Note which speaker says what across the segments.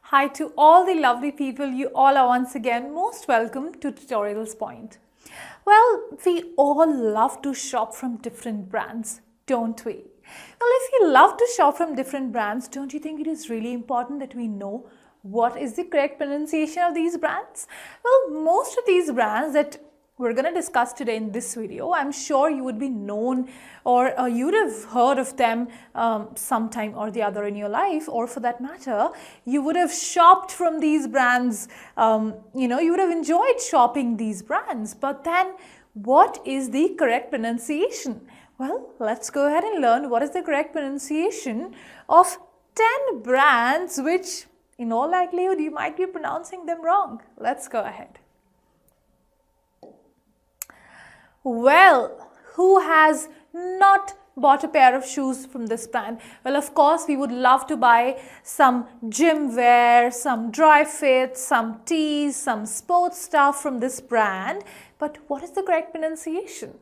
Speaker 1: Hi to all the lovely people. You all are once again most welcome to Tutorials Point. Well, we all love to shop from different brands, don't we? Well, if you love to shop from different brands, don't you think it is really important that we know what is the correct pronunciation of these brands? Well, most of these brands that we're going to discuss today in this video, I'm sure you would be known or you would have heard of them sometime or the other in your life, or for that matter, you would have shopped from these brands, you would have enjoyed shopping these brands. But then what is the correct pronunciation? Well, let's go ahead and learn what is the correct pronunciation of 10 brands which in all likelihood you might be pronouncing them wrong. Let's go ahead. Well, who has not bought a pair of shoes from this brand? Well, of course, we would love to buy some gym wear, some dry fit, some tees, some sports stuff from this brand. But what is the correct pronunciation?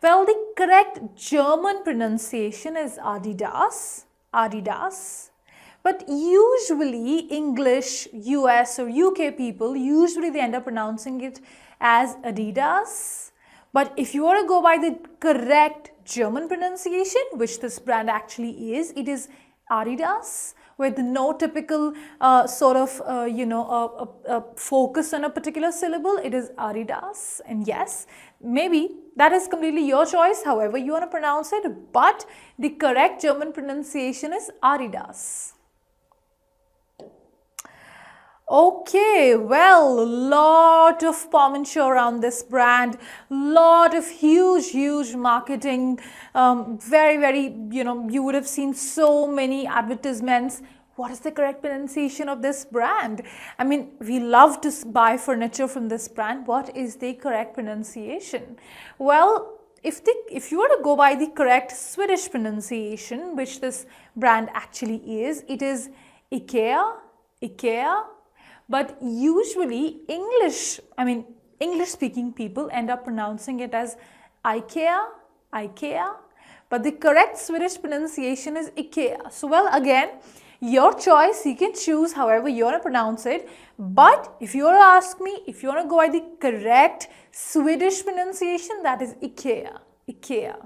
Speaker 1: Well, the correct German pronunciation is Adidas, Adidas. But usually English, US or UK people, usually they end up pronouncing it as Adidas. But if you want to go by the correct German pronunciation, which this brand actually is, it is Adidas, with no typical focus on a particular syllable. It is Adidas. And yes, maybe that is completely your choice, however you want to pronounce it. But the correct German pronunciation is Adidas. Okay, well, lot of pomp around this brand, lot of huge marketing, very, you would have seen so many advertisements. What is the correct pronunciation of this brand? I mean, we love to buy furniture from this brand. What is the correct pronunciation? Well, if you were to go by the correct Swedish pronunciation, which this brand actually is, it is IKEA, IKEA. But usually English speaking people end up pronouncing it as IKEA, IKEA. But the correct Swedish pronunciation is IKEA. So well, again, your choice, you can choose however you want to pronounce it. But if you want to ask me, if you want to go by the correct Swedish pronunciation, that is IKEA, IKEA.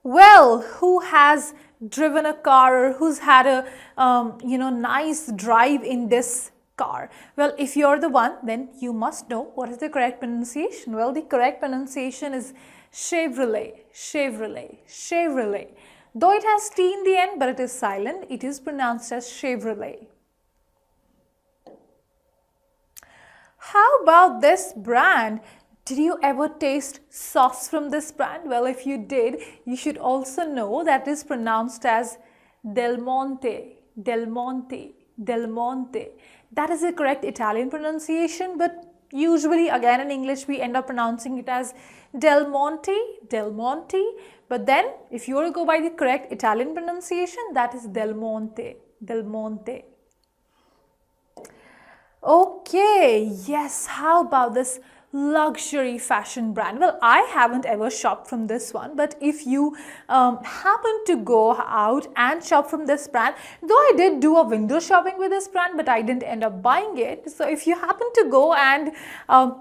Speaker 1: Well, who has driven a car or who's had a nice drive in this car? Well, if you're the one, then you must know what is the correct pronunciation. Well, the correct pronunciation is Chevrolet, Chevrolet, Chevrolet. Though it has T in the end, but it is silent, it is pronounced as Chevrolet. How about this brand? Did you ever taste sauce from this brand? Well, if you did, you should also know that it is pronounced as Del Monte, Del Monte, Del Monte. That is the correct Italian pronunciation, but usually again in English we end up pronouncing it as Del Monte, Del Monte. But then if you were to go by the correct Italian pronunciation, that is Del Monte, Del Monte. Okay, yes, how about this luxury fashion brand? Well, I haven't ever shopped from this one, but if you happen to go out and shop from this brand, though I did do a window shopping with this brand, but I didn't end up buying it. So if you happen to go and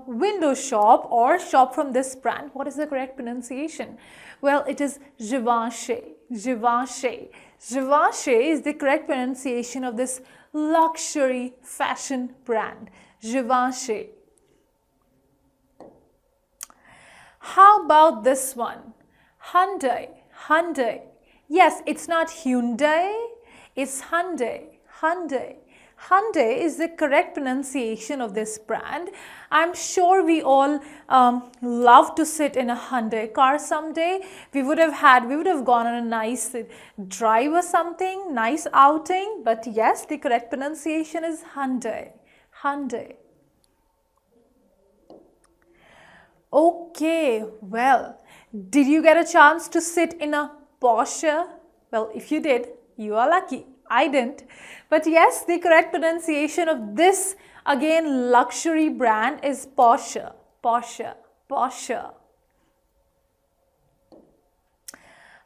Speaker 1: window shop or shop from this brand, what is the correct pronunciation? Well, it is Givenchy, Givenchy. Givenchy is the correct pronunciation of this luxury fashion brand, Givenchy. How about this one? Hyundai, Hyundai. Yes, it's not Hyundai, it's Hyundai, Hyundai. Hyundai is the correct pronunciation of this brand. I'm sure we all love to sit in a Hyundai car someday. We would have gone on a nice drive or something, nice outing. But yes, the correct pronunciation is Hyundai, Hyundai. Okay, well, did you get a chance to sit in a Porsche? Well, if you did, you are lucky. I didn't. But yes, the correct pronunciation of this, again, luxury brand is Porsche, Porsche, Porsche.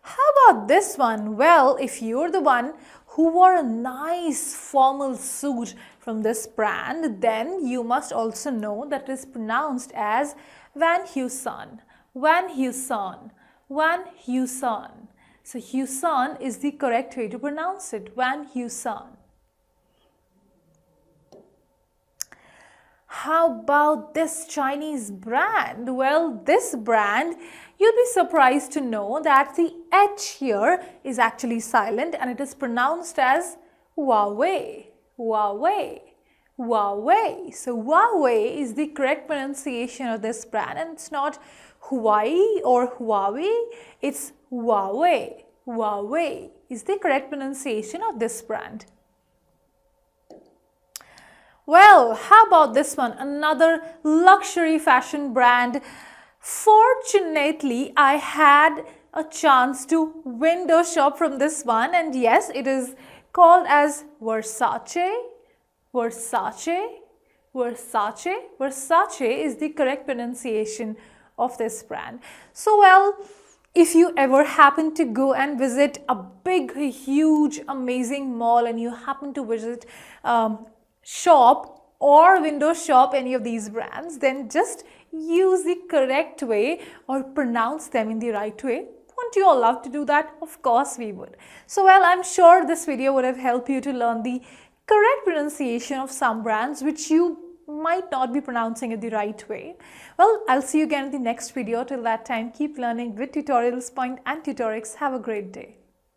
Speaker 1: How about this one? Well, if you're the one who wore a nice formal suit from this brand, then you must also know that it is pronounced as Van Heusen, Van Heusen, Van Heusen. So Heusen is the correct way to pronounce it, Van Heusen. How about this Chinese brand? Well, this brand, you'll be surprised to know that the H here is actually silent and it is pronounced as Huawei, Huawei, Huawei. So Huawei is the correct pronunciation of this brand, and it's not Hawaii or Huawei, it's Huawei. Huawei is the correct pronunciation of this brand. Well, how about this one? Another luxury fashion brand. Fortunately, I had a chance to window shop from this one, and yes, it is called as Versace. Versace. Versace. Versace is the correct pronunciation of this brand. So, well, if you ever happen to go and visit a big, huge, amazing mall and you happen to visit shop or window shop any of these brands, then just use the correct way or pronounce them in the right way. Wouldn't you all love to do that? Of course we would. So, well, I'm sure this video would have helped you to learn the correct pronunciation of some brands which you might not be pronouncing it the right way. Well, I'll see you again in the next video. Till that time, keep learning with Tutorials Point and Tutorix. Have a great day.